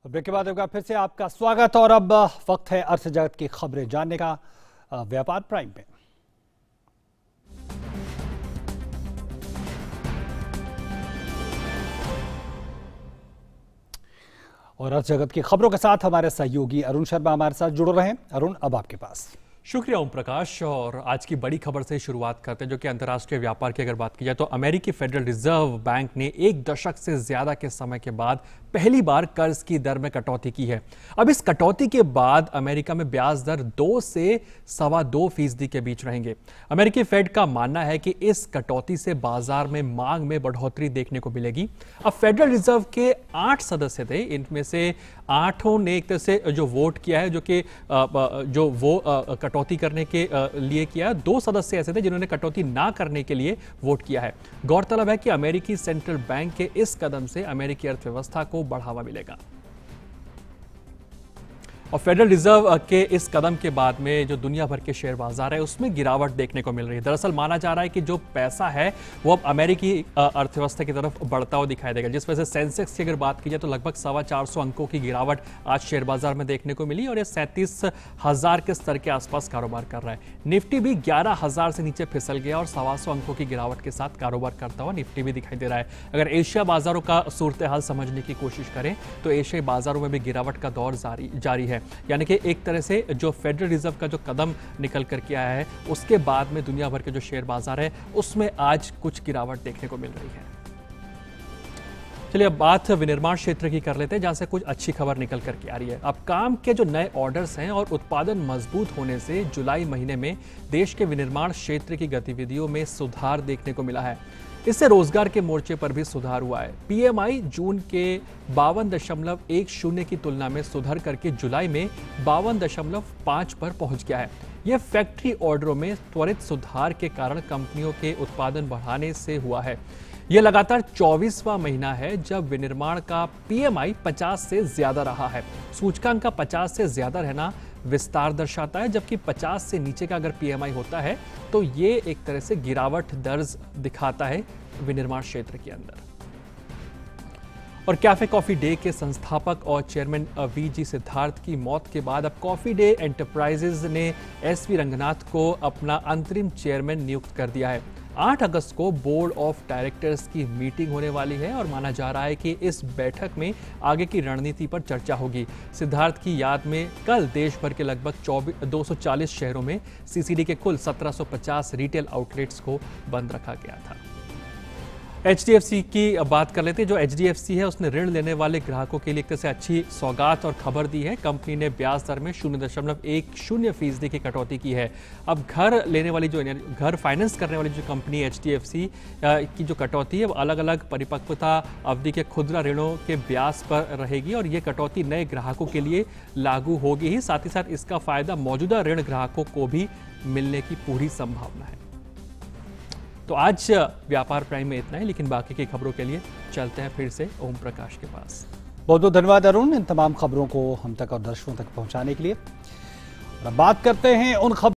Break के बाद एक बार फिर से आपका स्वागत और अब वक्त है अर्थ जगत की खबरें जानने का व्यापार प्राइम में। और अर्थ जगत की खबरों के साथ हमारे सहयोगी अरुण शर्मा हमारे साथ जुड़ रहे हैं। अरुण, अब आपके पास। शुक्रिया ओम प्रकाश। और आज की बड़ी खबर से शुरुआत करते हैं, जो कि अंतर्राष्ट्रीय व्यापार की अगर बात की जाए तो अमेरिकी फेडरल रिजर्व बैंक ने 1 दशक से ज्यादा के समय के बाद पहली बार कर्ज की दर में कटौती की है। अब इस कटौती के बाद अमेरिका में ब्याज दर 2 से 2.25% के बीच रहेंगे। अमेरिकी फेड का मानना है कि इस कटौती से बाजार में मांग में बढ़ोतरी देखने को मिलेगी। अब फेडरल रिजर्व के 8 सदस्य थे, इनमें से 8 ने एक तरह से जो वोट किया है, जो कि कटौती करने के लिए किया। 2 सदस्य ऐसे थे जिन्होंने कटौती ना करने के लिए वोट किया है। गौरतलब है कि अमेरिकी सेंट्रल बैंक के इस कदम से अमेरिकी अर्थव्यवस्था को बढ़ावा मिलेगा। और फेडरल रिजर्व के इस कदम के बाद में जो दुनिया भर के शेयर बाजार है उसमें गिरावट देखने को मिल रही है। दरअसल माना जा रहा है कि जो पैसा है वो अब अमेरिकी अर्थव्यवस्था की तरफ बढ़ता हुआ दिखाई देगा, जिस वजह से सेंसेक्स की अगर बात की जाए तो लगभग 425 अंकों की गिरावट आज शेयर बाजार में देखने को मिली और ये 37,000 के स्तर के आसपास कारोबार कर रहा है। निफ्टी भी 11,000 से नीचे फिसल गया और 125 अंकों की गिरावट के साथ कारोबार करता हुआ निफ्टी भी दिखाई दे रहा है। अगर एशिया बाजारों का सूरत हाल समझने की कोशिश करें तो एशियाई बाजारों में भी गिरावट का दौर जारी है। यानी कि एक तरह से जो फेडरल रिजर्व का जो कदम निकल करके आया है उसके बाद में दुनिया भर के जो शेयर बाजार है उसमें आज कुछ गिरावट देखने को मिल रही है। चलिए अब बात विनिर्माण क्षेत्र की कर लेते हैं, जहां से कुछ अच्छी खबर निकल करके आ रही है। अब काम के जो नए ऑर्डर्स हैं और उत्पादन मजबूत होने से जुलाई महीने में देश के विनिर्माण क्षेत्र की गतिविधियों में सुधार देखने को मिला है। इससे रोजगार के मोर्चे पर भी सुधार हुआ है। पीएमआई जून के 52.10 की तुलना में सुधर करके जुलाई में 52.5 पर पहुंच गया है। यह फैक्ट्री ऑर्डरों में त्वरित सुधार के कारण कंपनियों के उत्पादन बढ़ाने से हुआ है। यह लगातार 24वां महीना है जब विनिर्माण का पीएमआई 50 से ज्यादा रहा है। सूचकांक का 50 से ज्यादा रहना विस्तार दर्शाता है, जबकि 50 से नीचे का अगर पीएमआई होता है तो ये एक तरह से गिरावट दर्ज दिखाता है विनिर्माण क्षेत्र के अंदर। और कैफे कॉफी डे के संस्थापक और चेयरमैन वीजी सिद्धार्थ की मौत के बाद अब कॉफी डे एंटरप्राइजेज ने एसवी रंगनाथ को अपना अंतरिम चेयरमैन नियुक्त कर दिया है। 8 अगस्त को बोर्ड ऑफ डायरेक्टर्स की मीटिंग होने वाली है और माना जा रहा है कि इस बैठक में आगे की रणनीति पर चर्चा होगी। सिद्धार्थ की याद में कल देश भर के लगभग 240 शहरों में सीसीडी के कुल 1750 रिटेल आउटलेट्स को बंद रखा गया था। एचडीएफसी की बात कर लेते हैं। जो एचडीएफसी है उसने ऋण लेने वाले ग्राहकों के लिए एक तरह से अच्छी सौगात और खबर दी है। कंपनी ने ब्याज दर में 0.10% की कटौती की है। अब घर लेने वाली जो घर फाइनेंस करने वाली जो कंपनी एचडीएफसी की जो कटौती है वो अलग अलग परिपक्वता अवधि के खुदरा ऋणों के ब्याज पर रहेगी और ये कटौती नए ग्राहकों के लिए लागू होगी ही, साथ ही साथ इसका फायदा मौजूदा ऋण ग्राहकों को भी मिलने की पूरी संभावना है। तो आज व्यापार प्राइम में इतना ही, लेकिन बाकी की खबरों के लिए चलते हैं फिर से ओम प्रकाश के पास। बहुत बहुत धन्यवाद अरुण, इन तमाम खबरों को हम तक और दर्शकों तक पहुंचाने के लिए। बात करते हैं उन खबरों